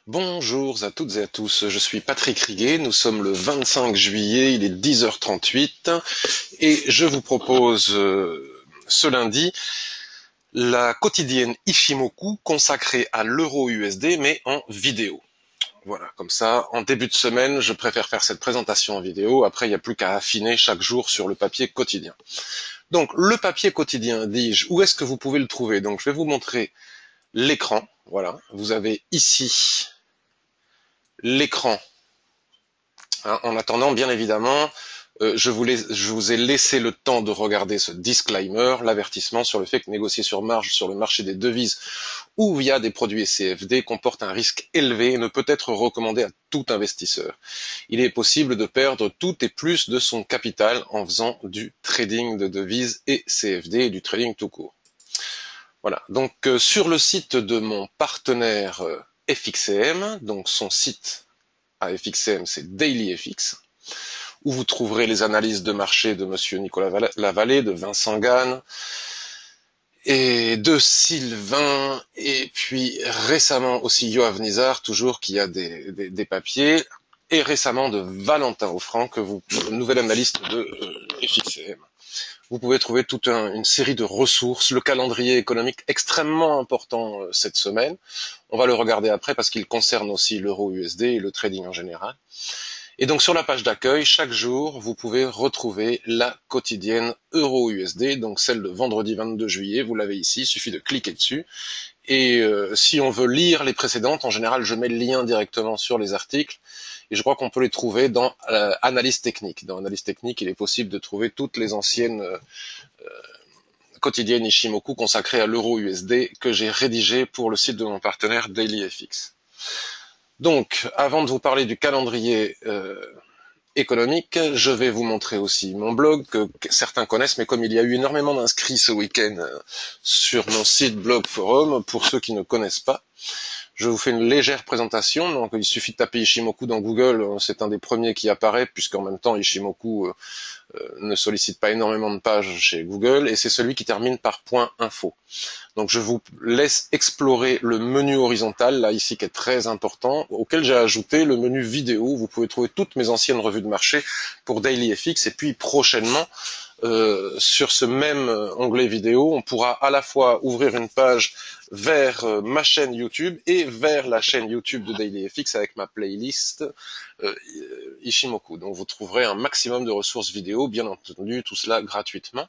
Bonjour à toutes et à tous, je suis Patrick Riguet, nous sommes le 25 juillet, il est 10h38 et je vous propose ce lundi la quotidienne Ishimoku consacrée à l'euro USD mais en vidéo. Voilà, comme ça, en début de semaine, je préfère faire cette présentation en vidéo, après il n'y a plus qu'à affiner chaque jour sur le papier quotidien. Donc le papier quotidien, dis-je, où est-ce que vous pouvez le trouver? Donc je vais vous montrer l'écran, voilà, vous avez ici l'écran. Hein, en attendant, bien évidemment, je vous ai laissé le temps de regarder ce disclaimer, l'avertissement sur le fait que négocier sur marge sur le marché des devises ou via des produits CFD comporte un risque élevé et ne peut être recommandé à tout investisseur. Il est possible de perdre tout et plus de son capital en faisant du trading de devises et CFD et du trading tout court. Voilà. Donc sur le site de mon partenaire FXCM, donc son site à FXCM, c'est DailyFX, où vous trouverez les analyses de marché de monsieur Nicolas Lavallée, de Vincent Gann, et de Sylvain, et puis récemment aussi Yoav Nizar, toujours qui a des papiers, et récemment de Valentin Offrand, nouvel analyste de FXCM. Vous pouvez trouver toute une série de ressources, le calendrier économique extrêmement important cette semaine. On va le regarder après parce qu'il concerne aussi l'euro USD et le trading en général. Et donc sur la page d'accueil, chaque jour, vous pouvez retrouver la quotidienne euro-USD, donc celle de vendredi 22 juillet, vous l'avez ici, il suffit de cliquer dessus. Et si on veut lire les précédentes, en général, je mets le lien directement sur les articles, et je crois qu'on peut les trouver dans Analyse technique. Dans Analyse technique, il est possible de trouver toutes les anciennes quotidiennes Ishimoku consacrées à l'euro-USD que j'ai rédigées pour le site de mon partenaire DailyFX. Donc, avant de vous parler du calendrier économique, je vais vous montrer aussi mon blog que certains connaissent, mais comme il y a eu énormément d'inscrits ce week-end sur mon site blog forum, pour ceux qui ne connaissent pas, je vous fais une légère présentation. Donc, il suffit de taper Ishimoku dans Google, c'est un des premiers qui apparaît, puisqu'en même temps, Ishimoku ne sollicite pas énormément de pages chez Google, et c'est celui qui termine par .info. Donc je vous laisse explorer le menu horizontal, là ici qui est très important, auquel j'ai ajouté le menu vidéo. Vous pouvez trouver toutes mes anciennes revues de marché pour DailyFX, et puis prochainement, sur ce même onglet vidéo, on pourra à la fois ouvrir une page vers ma chaîne YouTube et vers la chaîne YouTube de DailyFX avec ma playlist Ishimoku. Donc vous trouverez un maximum de ressources vidéo, bien entendu, tout cela gratuitement.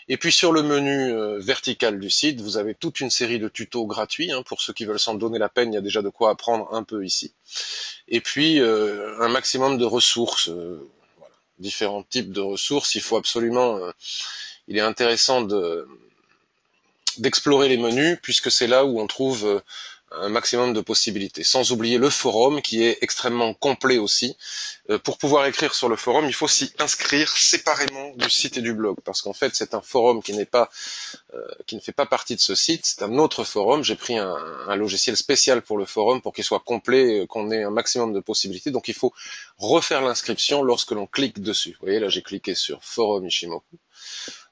Et puis sur le menu vertical du site, vous avez toute une série de tutos gratuits. Hein, pour ceux qui veulent s'en donner la peine, il y a déjà de quoi apprendre un peu ici. Et puis un maximum de ressources, voilà, différents types de ressources. Il faut absolument, il est intéressant d'explorer les menus puisque c'est là où on trouve un maximum de possibilités. Sans oublier le forum qui est extrêmement complet aussi. Pour pouvoir écrire sur le forum, il faut s'y inscrire séparément du site et du blog, parce qu'en fait c'est un forum qui ne fait pas partie de ce site, c'est un autre forum. J'ai pris un logiciel spécial pour le forum pour qu'il soit complet, qu'on ait un maximum de possibilités. Donc il faut refaire l'inscription lorsque l'on clique dessus. Vous voyez là, j'ai cliqué sur forum Ishimoku.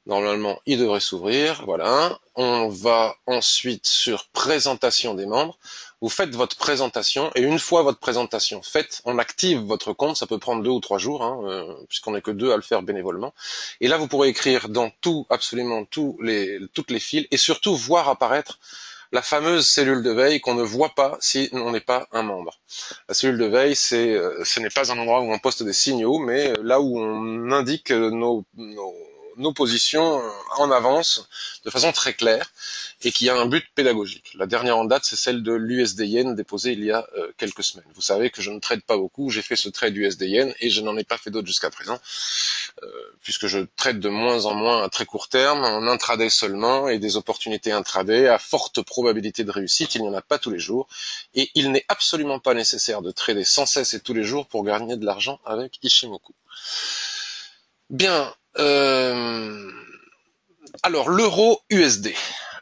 Normalement, il devrait s'ouvrir. Voilà. On va ensuite sur présentation des membres. Vous faites votre présentation et une fois votre présentation faite, on active votre compte. Ça peut prendre 2 ou 3 jours, hein, puisqu'on n'est que 2 à le faire bénévolement. Et là, vous pourrez écrire dans absolument toutes les files et surtout voir apparaître la cellule de veille qu'on ne voit pas si on n'est pas un membre. La cellule de veille, ce n'est pas un endroit où on poste des signaux, mais là où on indique nos positions en avance de façon très claire et qui a un but pédagogique. La dernière en date, c'est celle de l'USD Yen déposée il y a quelques semaines. Vous savez que je ne trade pas beaucoup, j'ai fait ce trade USD Yen et je n'en ai pas fait d'autres jusqu'à présent, puisque je trade de moins en moins à très court terme, en intraday seulement, et des opportunités intraday à forte probabilité de réussite, il n'y en a pas tous les jours, et il n'est absolument pas nécessaire de trader sans cesse et tous les jours pour gagner de l'argent avec Ishimoku. Bien, alors l'euro USD.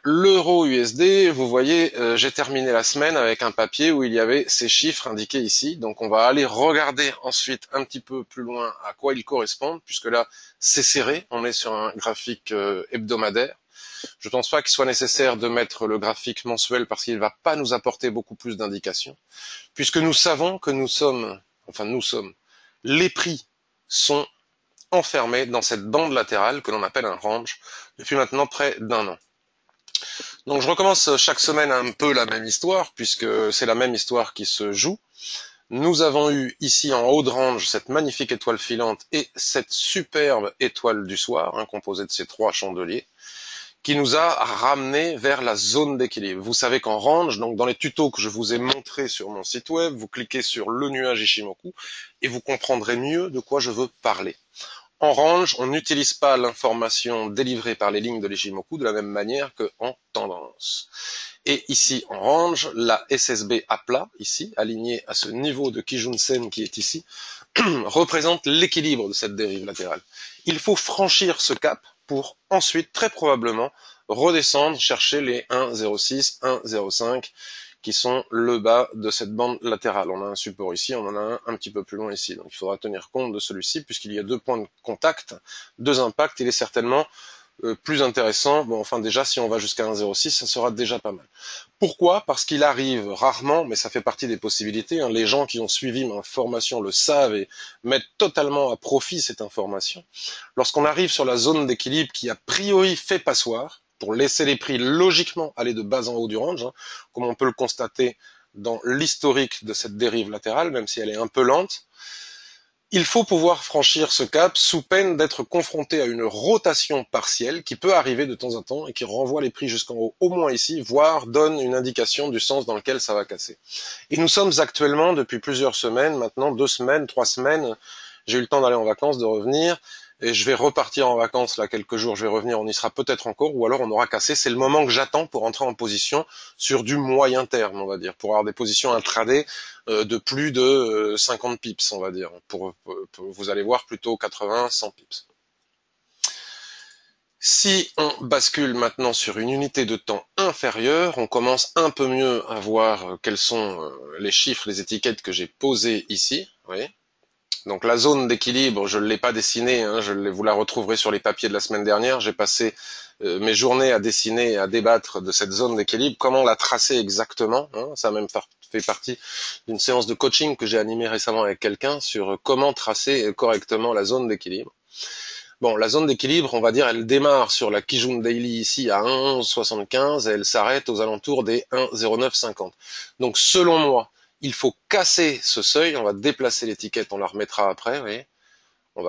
L'euro USD, vous voyez, j'ai terminé la semaine avec un papier où il y avait ces chiffres indiqués ici. Donc on va aller regarder ensuite un petit peu plus loin à quoi ils correspondent, puisque là c'est serré, on est sur un graphique hebdomadaire. Je pense pas qu'il soit nécessaire de mettre le graphique mensuel parce qu'il va pas nous apporter beaucoup plus d'indications, puisque nous savons que les prix sont enfermés dans cette bande latérale que l'on appelle un range depuis maintenant près d'1 an. Donc je recommence chaque semaine un peu la même histoire, puisque c'est la même histoire qui se joue. Nous avons eu ici en haut de range cette magnifique étoile filante et cette superbe étoile du soir, composée de ces 3 chandeliers, qui nous a ramené vers la zone d'équilibre. Vous savez qu'en range, donc dans les tutos que je vous ai montrés sur mon site web, vous cliquez sur le nuage Ishimoku et vous comprendrez mieux de quoi je veux parler. En range, on n'utilise pas l'information délivrée par les lignes de l'Ishimoku de la même manière qu'en tendance. Et ici, en range, la SSB à plat, ici, alignée à ce niveau de Kijun-sen qui est ici, représente l'équilibre de cette dérive latérale. Il faut franchir ce cap pour ensuite, très probablement, redescendre, chercher les 1,06, 1,05, qui sont le bas de cette bande latérale. On a un support ici, on en a un petit peu plus loin ici. Donc il faudra tenir compte de celui-ci, puisqu'il y a 2 points de contact, 2 impacts, il est certainement plus intéressant. Bon, enfin déjà, si on va jusqu'à 1,06, ça sera déjà pas mal. Pourquoi? Parce qu'il arrive rarement, mais ça fait partie des possibilités, les gens qui ont suivi ma formation le savent et mettent totalement à profit cette information. Lorsqu'on arrive sur la zone d'équilibre qui a priori fait passoire, pour laisser les prix logiquement aller de bas en haut du range, comme on peut le constater dans l'historique de cette dérive latérale, même si elle est un peu lente, il faut pouvoir franchir ce cap sous peine d'être confronté à une rotation partielle qui peut arriver de temps en temps et qui renvoie les prix jusqu'en haut, au moins ici, voire donne une indication du sens dans lequel ça va casser. Et nous sommes actuellement, depuis plusieurs semaines, maintenant 2 semaines, 3 semaines, j'ai eu le temps d'aller en vacances, de revenir, et je vais repartir en vacances là quelques jours, je vais revenir, on y sera peut-être encore, ou alors on aura cassé. C'est le moment que j'attends pour entrer en position sur du moyen terme, on va dire, pour avoir des positions intraday de plus de 50 pips, on va dire, pour vous allez voir plutôt 80, 100 pips. Si on bascule maintenant sur une unité de temps inférieure, on commence un peu mieux à voir quels sont les chiffres, les étiquettes que j'ai posées ici, vous voyez. Donc la zone d'équilibre, je ne l'ai pas dessinée, vous la retrouverez sur les papiers de la semaine dernière. J'ai passé mes journées à dessiner et à débattre de cette zone d'équilibre, comment la tracer exactement. Ça a même fait partie d'une séance de coaching que j'ai animée récemment avec quelqu'un sur comment tracer correctement la zone d'équilibre. Bon, la zone d'équilibre, on va dire, elle démarre sur la Kijun Daily ici à 1,1175 et elle s'arrête aux alentours des 1,0950. Donc selon moi, il faut casser ce seuil, on va déplacer l'étiquette, on la remettra après, vous voyez.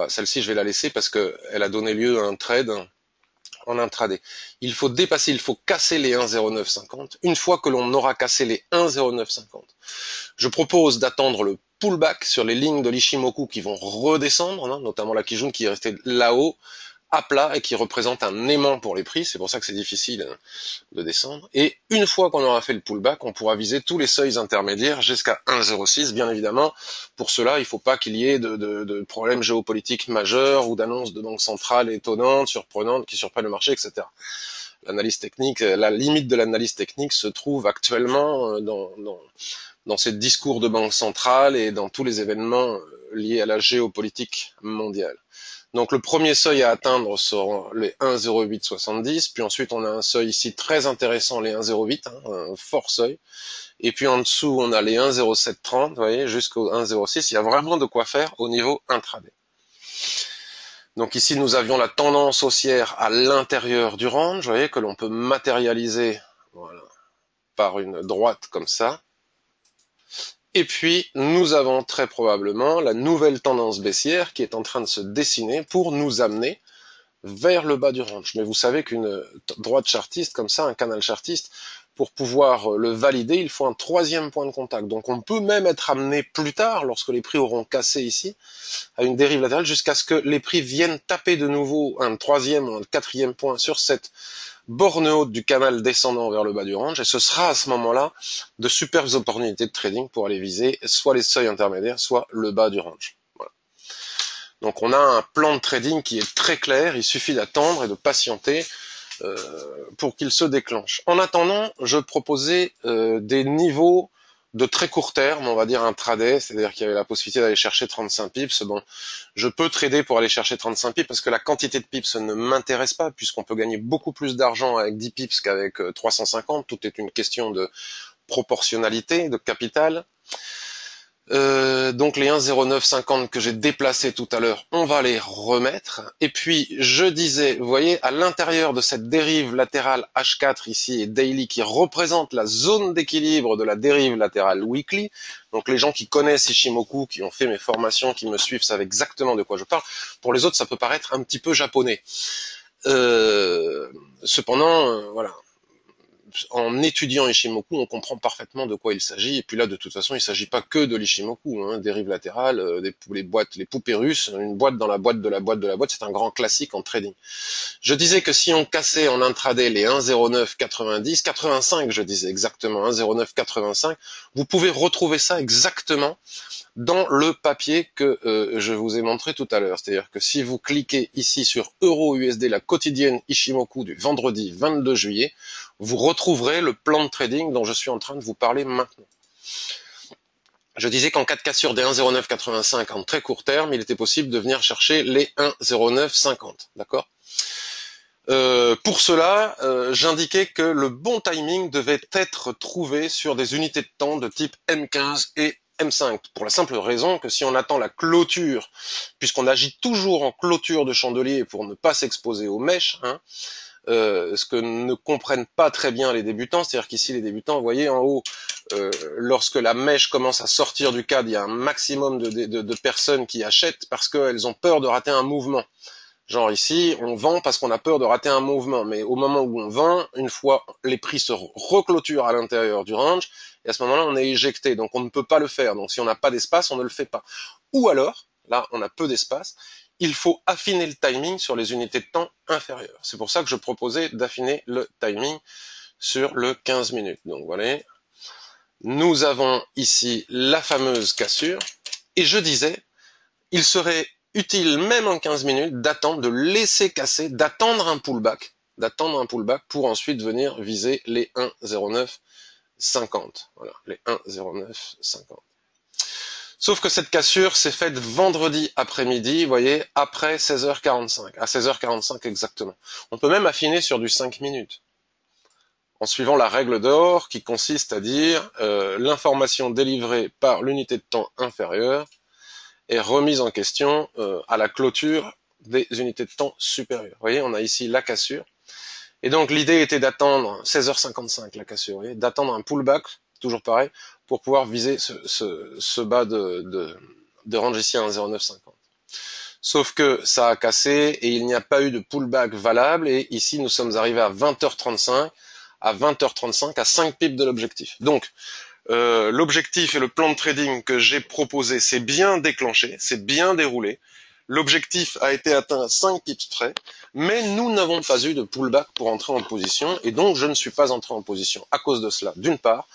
Celle-ci, je vais la laisser parce qu'elle a donné lieu à un trade en intraday. Il faut dépasser, il faut casser les 1,0950. Une fois que l'on aura cassé les 1,0950, je propose d'attendre le pullback sur les lignes de l'Ishimoku qui vont redescendre, notamment la Kijun qui est restée là-haut, à plat et qui représente un aimant pour les prix, c'est pour ça que c'est difficile de descendre. Et une fois qu'on aura fait le pullback, on pourra viser tous les seuils intermédiaires jusqu'à 1,06. Bien évidemment, pour cela, il ne faut pas qu'il y ait de problèmes géopolitiques majeurs ou d'annonces de banques centrales étonnantes, surprenantes, qui surprennent le marché, etc. L'analyse technique, la limite de l'analyse technique se trouve actuellement dans ces discours de banque centrale et dans tous les événements liés à la géopolitique mondiale. Donc le premier seuil à atteindre seront les 1,0870, puis ensuite on a un seuil ici très intéressant, les 1,08, un fort seuil, et puis en dessous on a les 1,0730, vous voyez, jusqu'au 1,06, il y a vraiment de quoi faire au niveau intraday. Donc ici nous avions la tendance haussière à l'intérieur du range, vous voyez, que l'on peut matérialiser, voilà, par une droite comme ça. Et puis, nous avons très probablement la nouvelle tendance baissière qui est en train de se dessiner pour nous amener vers le bas du range. Mais vous savez qu'une droite chartiste, comme ça, un canal chartiste, pour pouvoir le valider, il faut un 3e point de contact. Donc on peut même être amené plus tard, lorsque les prix auront cassé ici, à une dérive latérale, jusqu'à ce que les prix viennent taper de nouveau un 3e ou un 4e point sur cette borne haute du canal descendant vers le bas du range, et ce sera à ce moment-là de superbes opportunités de trading pour aller viser soit les seuils intermédiaires, soit le bas du range. Voilà. Donc on a un plan de trading qui est très clair, il suffit d'attendre et de patienter pour qu'il se déclenche. En attendant, je proposais des niveaux de très court terme, on va dire intraday, c'est-à-dire qu'il y avait la possibilité d'aller chercher 35 pips. Bon, je peux trader pour aller chercher 35 pips parce que la quantité de pips ne m'intéresse pas puisqu'on peut gagner beaucoup plus d'argent avec 10 pips qu'avec 350. Tout est une question de proportionnalité, de capital. Donc les 1,0950 que j'ai déplacés tout à l'heure, on va les remettre. Et puis je disais, vous voyez, à l'intérieur de cette dérive latérale H4 ici et daily qui représente la zone d'équilibre de la dérive latérale weekly. Donc les gens qui connaissent Ishimoku, qui ont fait mes formations, qui me suivent, savent exactement de quoi je parle. Pour les autres, ça peut paraître un petit peu japonais. Cependant, voilà. En étudiant Ishimoku, on comprend parfaitement de quoi il s'agit. Et puis là, de toute façon, il ne s'agit pas que de l'Ishimoku, hein, dérive latérale, les boîtes, les poupées russes, une boîte dans la boîte de la boîte de la boîte, c'est un grand classique en trading. Je disais que si on cassait en intraday les 1,0990, 85, je disais exactement 1,0985, vous pouvez retrouver ça exactement dans le papier que je vous ai montré tout à l'heure. C'est-à-dire que si vous cliquez ici sur Euro-USD, la quotidienne Ishimoku du vendredi 22 juillet, vous retrouverez le plan de trading dont je suis en train de vous parler maintenant. Je disais qu'en cas de cassure des 1,0985 en très court terme, il était possible de venir chercher les 1,0950. D'accord ? Pour cela, j'indiquais que le bon timing devait être trouvé sur des unités de temps de type M15 et M5, pour la simple raison que si on attend la clôture, puisqu'on agit toujours en clôture de chandelier pour ne pas s'exposer aux mèches, hein, ce que ne comprennent pas très bien les débutants, c'est-à-dire qu'ici les débutants, vous voyez en haut, lorsque la mèche commence à sortir du cadre, il y a un maximum de personnes qui achètent parce qu'elles ont peur de rater un mouvement. Genre ici, on vend parce qu'on a peur de rater un mouvement, mais au moment où on vend, une fois les prix se reclôturent à l'intérieur du range, et à ce moment-là, on est éjecté, donc on ne peut pas le faire. Donc si on n'a pas d'espace, on ne le fait pas. Ou alors, là, on a peu d'espace, il faut affiner le timing sur les unités de temps inférieures. C'est pour ça que je proposais d'affiner le timing sur le 15 minutes. Donc voilà, nous avons ici la fameuse cassure, et je disais, il serait utile même en 15 minutes d'attendre, de laisser casser, d'attendre un pullback pour ensuite venir viser les 1,0950. Voilà, les 1,0950. Sauf que cette cassure s'est faite vendredi après-midi, vous voyez, après 16h45, à 16h45 exactement. On peut même affiner sur du 5 minutes, en suivant la règle d'or qui consiste à dire l'information délivrée par l'unité de temps inférieure est remise en question à la clôture des unités de temps supérieures. Vous voyez, on a ici la cassure. Et donc l'idée était d'attendre 16h55, la cassure, vous voyez, d'attendre un pullback, toujours pareil, pour pouvoir viser ce bas de range ici à 1,0950. Sauf que ça a cassé et il n'y a pas eu de pullback valable et ici nous sommes arrivés à 20h35, à 5 pips de l'objectif. Donc l'objectif et le plan de trading que j'ai proposé, c'est bien déclenché, c'est bien déroulé. L'objectif a été atteint à 5 pips près, mais nous n'avons pas eu de pullback pour entrer en position, et donc je ne suis pas entré en position à cause de cela, d'une part,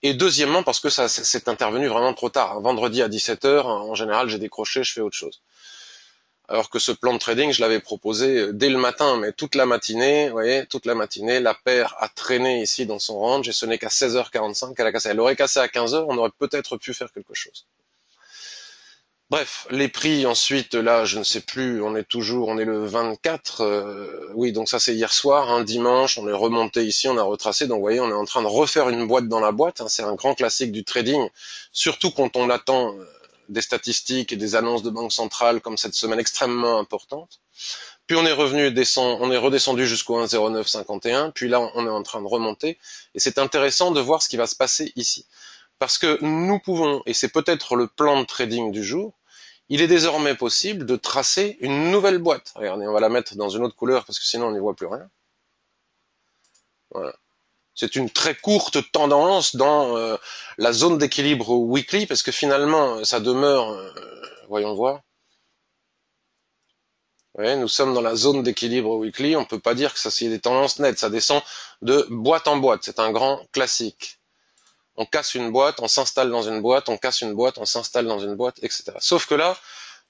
et deuxièmement parce que ça c'est intervenu vraiment trop tard. Un vendredi à 17h, en général j'ai décroché, je fais autre chose. Alors que ce plan de trading, je l'avais proposé dès le matin, mais toute la matinée, vous voyez, toute la matinée, la paire a traîné ici dans son range, et ce n'est qu'à 16h45 qu'elle a cassé. Elle aurait cassé à 15h, on aurait peut-être pu faire quelque chose. Bref, les prix ensuite, là, je ne sais plus, on est le 24, oui, donc ça c'est hier soir, un dimanche, on est remonté ici, on a retracé, donc vous voyez, on est en train de refaire une boîte dans la boîte, hein, c'est un grand classique du trading, surtout quand on attend des statistiques et des annonces de banque centrale comme cette semaine extrêmement importante. Puis on est redescendu jusqu'au 1,0951, puis là on est en train de remonter, et c'est intéressant de voir ce qui va se passer ici. Parce que nous pouvons, et c'est peut-être le plan de trading du jour, il est désormais possible de tracer une nouvelle boîte. Regardez, on va la mettre dans une autre couleur parce que sinon on n'y voit plus rien. Voilà. C'est une très courte tendance dans la zone d'équilibre weekly parce que finalement ça demeure, voyons voir. Ouais, nous sommes dans la zone d'équilibre weekly, on peut pas dire que ça c'est des tendances nettes, ça descend de boîte en boîte, c'est un grand classique. On casse une boîte, on s'installe dans une boîte, on casse une boîte, on s'installe dans une boîte, etc. Sauf que là,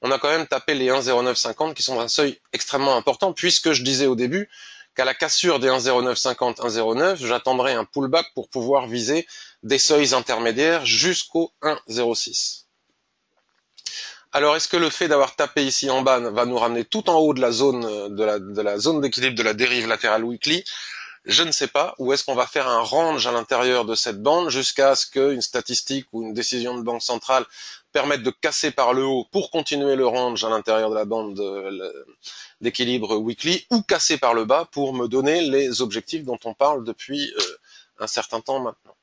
on a quand même tapé les 1,0950 qui sont un seuil extrêmement important puisque je disais au début qu'à la cassure des 1,0950, 1,09, j'attendrai un pullback pour pouvoir viser des seuils intermédiaires jusqu'au 1,06. Alors, est-ce que le fait d'avoir tapé ici en bas va nous ramener tout en haut de la zone zone d'équilibre de la dérive latérale weekly? Je ne sais pas. Ou est-ce qu'on va faire un range à l'intérieur de cette bande jusqu'à ce qu'une statistique ou une décision de banque centrale permette de casser par le haut pour continuer le range à l'intérieur de la bande d'équilibre weekly, ou casser par le bas pour me donner les objectifs dont on parle depuis un certain temps maintenant.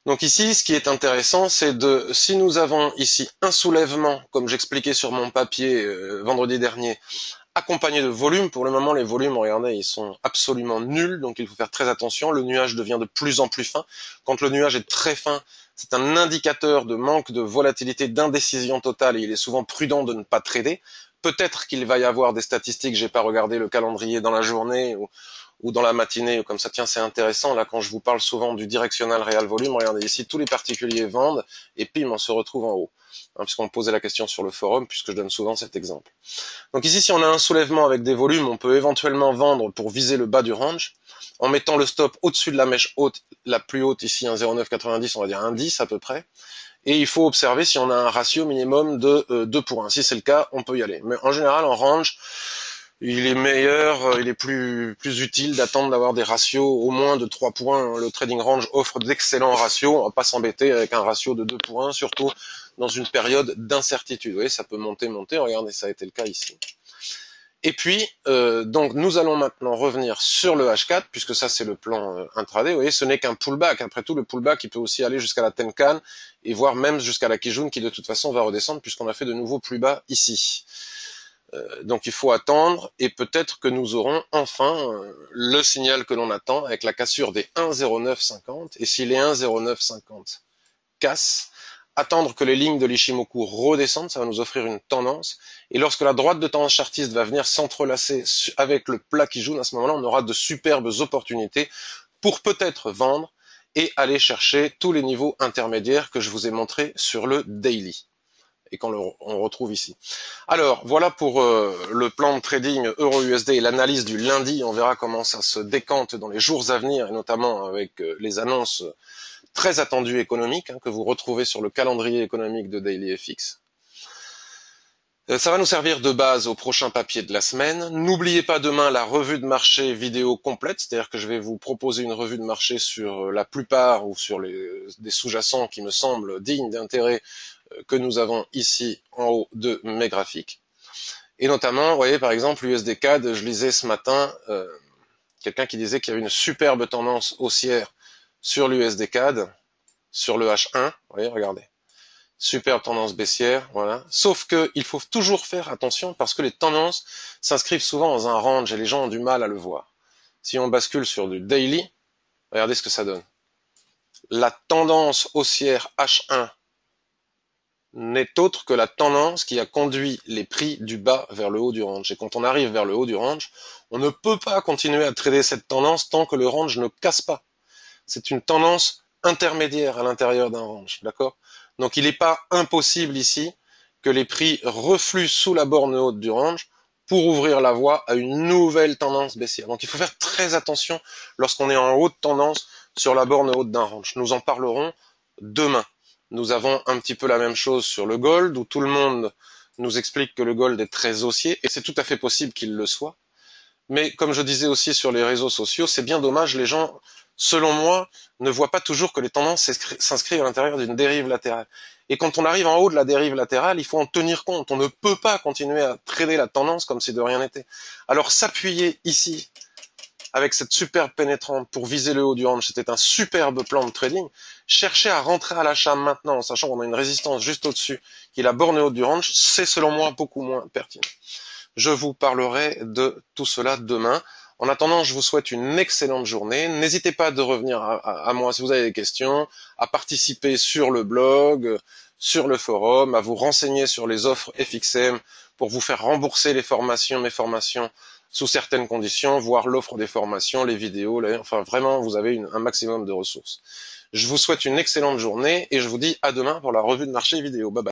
Donc ici, ce qui est intéressant, c'est si nous avons ici un soulèvement, comme j'expliquais sur mon papier vendredi dernier, accompagné de volumes. Pour le moment, les volumes, regardez, ils sont absolument nuls, donc il faut faire très attention. Le nuage devient de plus en plus fin. Quand le nuage est très fin, c'est un indicateur de manque de volatilité, d'indécision totale, et il est souvent prudent de ne pas trader. Peut-être qu'il va y avoir des statistiques, j'ai pas regardé le calendrier dans la journée ou dans la matinée, ou comme ça, tiens, c'est intéressant, là, quand je vous parle souvent du directional réel volume, regardez ici, tous les particuliers vendent, et puis on se retrouve en haut, puisqu'on me posait la question sur le forum, puisque je donne souvent cet exemple. Donc ici, si on a un soulèvement avec des volumes, on peut éventuellement vendre pour viser le bas du range, en mettant le stop au-dessus de la mèche haute, la plus haute ici, 1,0990, on va dire 1,10 à peu près, et il faut observer si on a un ratio minimum de 2 pour 1. Si c'est le cas, on peut y aller. Mais en général, en range, il est meilleur, il est plus utile d'attendre d'avoir des ratios au moins de 3 points. Le trading range offre d'excellents ratios. On va pas s'embêter avec un ratio de 2 pour 1, surtout dans une période d'incertitude. Vous voyez, ça peut monter. Regardez, ça a été le cas ici. Et puis, donc, nous allons maintenant revenir sur le H4, puisque ça, c'est le plan intraday. Vous voyez, ce n'est qu'un pullback. Après tout, le pullback, il peut aussi aller jusqu'à la Tenkan, et voire même jusqu'à la Kijun, qui de toute façon va redescendre, puisqu'on a fait de nouveaux plus bas ici. Donc il faut attendre, et peut-être que nous aurons enfin le signal que l'on attend avec la cassure des 1,0950, et si les 1,0950 cassent, attendre que les lignes de l'Ishimoku redescendent, ça va nous offrir une tendance, et lorsque la droite de tendance chartiste va venir s'entrelacer avec le plat qui joue, à ce moment-là on aura de superbes opportunités pour peut-être vendre et aller chercher tous les niveaux intermédiaires que je vous ai montrés sur le daily et qu'on retrouve ici. Alors, voilà pour le plan de trading euro-USD et l'analyse du lundi. On verra comment ça se décante dans les jours à venir, et notamment avec les annonces très attendues économiques que vous retrouvez sur le calendrier économique de DailyFX. Ça va nous servir de base au prochain papier de la semaine. N'oubliez pas demain la revue de marché vidéo complète, c'est-à-dire que je vais vous proposer une revue de marché sur la plupart ou sur des sous-jacents qui me semblent dignes d'intérêt que nous avons ici en haut de mes graphiques. Et notamment, vous voyez par exemple l'USD CAD, je lisais ce matin quelqu'un qui disait qu'il y avait une superbe tendance haussière sur l'USD CAD, sur le H1, vous voyez, regardez. Superbe tendance baissière, voilà. Sauf que il faut toujours faire attention parce que les tendances s'inscrivent souvent dans un range et les gens ont du mal à le voir. Si on bascule sur du daily, regardez ce que ça donne. La tendance haussière H1 n'est autre que la tendance qui a conduit les prix du bas vers le haut du range. Et quand on arrive vers le haut du range, on ne peut pas continuer à trader cette tendance tant que le range ne casse pas. C'est une tendance intermédiaire à l'intérieur d'un range, d'accord? Donc il n'est pas impossible ici que les prix refluent sous la borne haute du range pour ouvrir la voie à une nouvelle tendance baissière. Donc il faut faire très attention lorsqu'on est en haute tendance sur la borne haute d'un range. Nous en parlerons demain. Nous avons un petit peu la même chose sur le gold, où tout le monde nous explique que le gold est très haussier, et c'est tout à fait possible qu'il le soit. Mais comme je disais aussi sur les réseaux sociaux, c'est bien dommage, les gens, selon moi, ne voient pas toujours que les tendances s'inscrivent à l'intérieur d'une dérive latérale. Et quand on arrive en haut de la dérive latérale, il faut en tenir compte. On ne peut pas continuer à trader la tendance comme si de rien n'était. Alors s'appuyer ici, avec cette superbe pénétrante pour viser le haut du range, c'était un superbe plan de trading. Chercher à rentrer à l'achat maintenant, en sachant qu'on a une résistance juste au-dessus, qui est la borne haute du range, c'est selon moi beaucoup moins pertinent. Je vous parlerai de tout cela demain. En attendant, je vous souhaite une excellente journée. N'hésitez pas de revenir à moi si vous avez des questions, à participer sur le blog, sur le forum, à vous renseigner sur les offres FXM pour vous faire rembourser mes formations sous certaines conditions, voire l'offre des formations, les vidéos, enfin vraiment, vous avez un maximum de ressources. Je vous souhaite une excellente journée et je vous dis à demain pour la revue de marché vidéo. Bye bye.